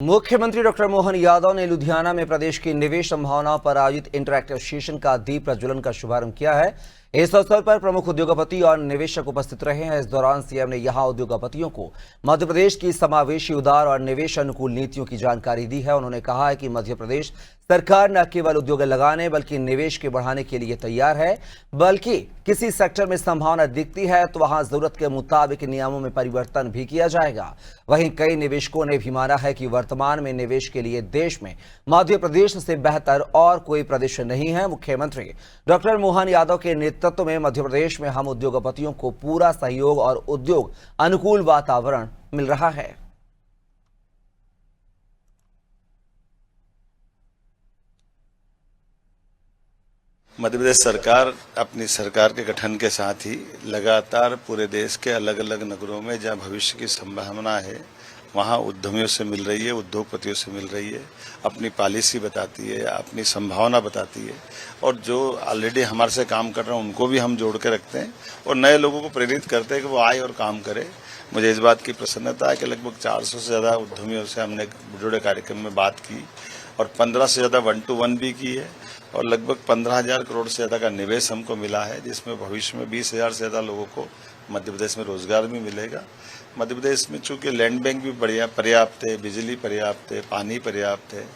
मुख्यमंत्री डॉक्टर मोहन यादव ने लुधियाना में प्रदेश की निवेश संभावनाओं पर आयोजित इंटरैक्टिव सेशन का दीप प्रज्वलन का शुभारंभ किया है। इस अवसर पर प्रमुख उद्योगपति और निवेशक उपस्थित रहे हैं। इस दौरान सीएम ने यहां उद्योगपतियों को मध्य प्रदेश की समावेशी, उदार और निवेश अनुकूल नीतियों की जानकारी दी है। उन्होंने कहा है कि मध्य प्रदेश सरकार न केवल उद्योग लगाने बल्कि निवेश के बढ़ाने के लिए तैयार है, बल्कि किसी सेक्टर में संभावना दिखती है तो वहां जरूरत के मुताबिक नियमों में परिवर्तन भी किया जाएगा। वहीं कई निवेशकों ने भी माना है कि वर्तमान में निवेश के लिए देश में मध्य प्रदेश से बेहतर और कोई प्रदेश नहीं है। मुख्यमंत्री डॉक्टर मोहन यादव के नेतृत्व में मध्य प्रदेश में हम उद्योगपतियों को पूरा सहयोग और उद्योग अनुकूल वातावरण मिल रहा है। मध्य प्रदेश सरकार अपनी सरकार के गठन के साथ ही लगातार पूरे देश के अलग अलग नगरों में जहां भविष्य की संभावना है वहां उद्यमियों से मिल रही है, उद्योगपतियों से मिल रही है, अपनी पॉलिसी बताती है, अपनी संभावना बताती है और जो ऑलरेडी हमारे से काम कर रहे हैं उनको भी हम जोड़ के रखते हैं और नए लोगों को प्रेरित करते हैं कि वो आए और काम करें। मुझे इस बात की प्रसन्नता है कि लगभग 400 से ज़्यादा उद्यमियों से हमने जुड़े कार्यक्रम में बात की और 15 से ज़्यादा 1-to-1 भी की है और लगभग 15,000 करोड़ से ज़्यादा का निवेश हमको मिला है, जिसमें भविष्य में 20,000 से ज़्यादा लोगों को मध्य प्रदेश में रोजगार भी मिलेगा। मध्य प्रदेश में चूंकि लैंड बैंक भी बढ़िया पर्याप्त है, बिजली पर्याप्त है, पानी पर्याप्त है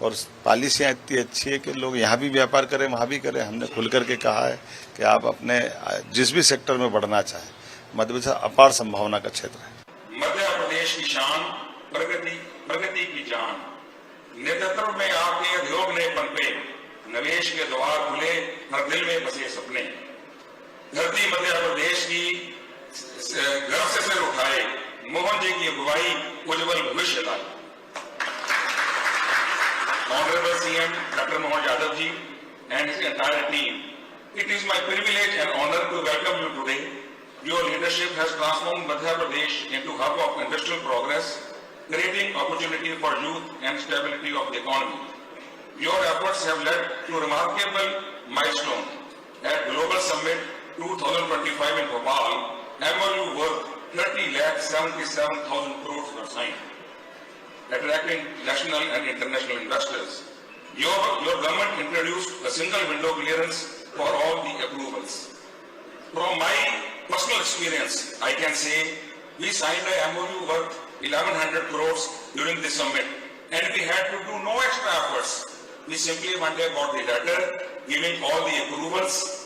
और पॉलिसियाँ इतनी अच्छी है कि लोग यहाँ भी व्यापार करें, वहाँ भी करें। हमने खुल करके कहा है कि आप अपने जिस भी सेक्टर में बढ़ना चाहें, मध्य प्रदेश अपार संभावना का क्षेत्र है। मध्य प्रदेश की शान, प्रगति की जान, नेतृत्व में आपके उद्योग ने पनपे, निवेश के द्वार खुले, हर दिल में बसे सपने। धरती मध्य प्रदेश की गर्व से सिर उठाए, मोहन जी की अगुवाई उज्जवल भविष्य लाई। Honourable CM doctor Mohan Yadav ji and his entire team, it is my privilege and honor to welcome you today. Your leadership has transformed Madhya Pradesh into hub of industrial progress, creating opportunity for youth and stability of the economy. Your efforts have led to remarkable milestone. At Global Summit 2025 in Bhopal, MOU worth 30,77,000 crores were signed, attracting national and international investors. Your government introduced a single window clearance for all the approvals. From my personal experience, I can say we signed a MOU worth 1,100 crores during this summit, and we had to do no extra efforts. We simply got the letter giving all the approvals.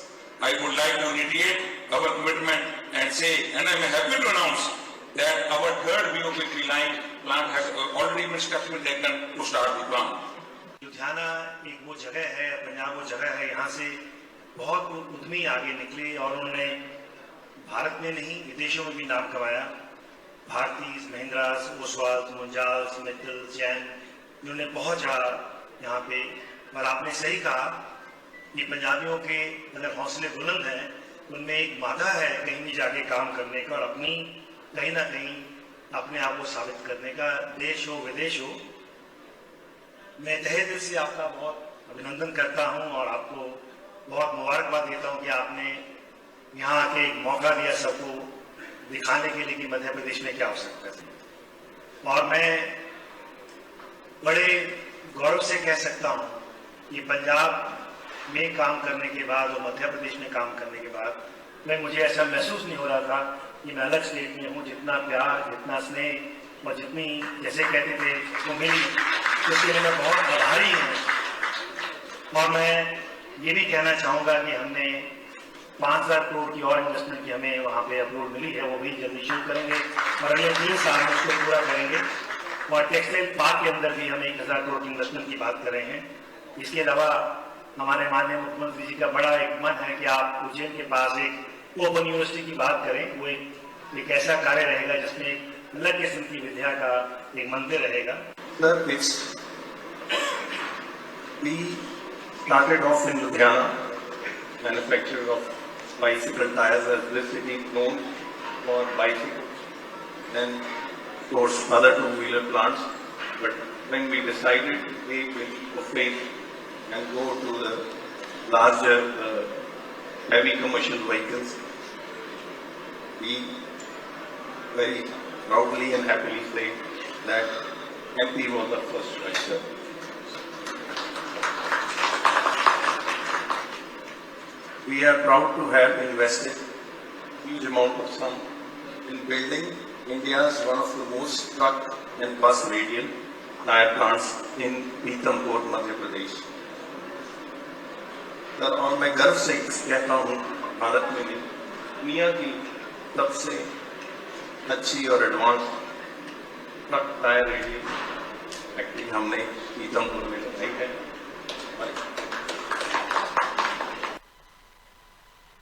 I would like to reiterate our commitment and say, and I'm happy to announce that our third BOP3 line plant has already been steps been taken to start the plant. Ludhiana एक वो जगह है, पंजाब वो जगह है, यहाँ से बहुत उद्यमी आगे निकले और उन्होंने भारत में नहीं विदेशों में भी नाम कमाया। भारती, महिंद्रा, ओसवाल, मुंजाल, मित्तल, जैन, इन्होंने बहुत जगह यहाँ पे। और आपने सही कहा कि पंजाबियों के अगर हौसले बुलंद हैं, उनमें एक मादा है कहीं भी जाके काम करने का और अपनी कहीं ना कहीं अपने आप को साबित करने का, देश हो विदेश हो। मैं तहे दिल से आपका बहुत अभिनंदन करता हूं और आपको बहुत मुबारकबाद देता हूं कि आपने यहाँ आके एक मौका दिया सबको दिखाने के लिए कि मध्य प्रदेश में क्या हो सकता है। और मैं बड़े गौरव से कह सकता हूं कि पंजाब में काम करने के बाद और मध्य प्रदेश में काम करने के बाद मुझे ऐसा महसूस नहीं हो रहा था कि मैं अलग स्टेट में हूँ। जितना प्यार, जितना स्नेह और जितनी जैसे कहते थे वो मिली, उसके लिए मैं बहुत आभारी हूँ। और मैं ये भी कहना चाहूँगा कि हमने 5,000 करोड़ की और इन्वेस्टमेंट की हमें वहाँ पे अप्रूवल मिली है, वो भी जल्दी शुरू करेंगे और अगले 3 साल में उसको पूरा करेंगे। और टेक्सटाइल पार्क के अंदर भी हम 1,000 करोड़ की इन्वेस्टमेंट की बात कर रहे हैं। इसके अलावा हमारे माननीय मुख्यमंत्री जी का बड़ा एक मन है कि आप उज्जैन के पास एक ओपन यूनिवर्सिटी की बात करें। वो एक ऐसा कार्य रहेगा जिसमें एक अलग किस्म की विद्या का एक मंदिर रहेगा। We started off in Ludhiana, manufacturer of bicycle tires, as this city is known for bicycles, and of course other two-wheeler plants. But when we decided to take a leap of faith and go to the larger heavy commercial vehicles, we very proudly and happily say that MP was the first choice, sir. We are proud to have invested huge amount of sum in building India's one of the most truck and bus radial tire plants in Pithampur, Madhya Pradesh. Sir, और मैं गर्व से कहता हूँ, भारत में दुनिया की सबसे अच्छी और advance truck tyre radial factory हमने पीतमपुर में लगाई है।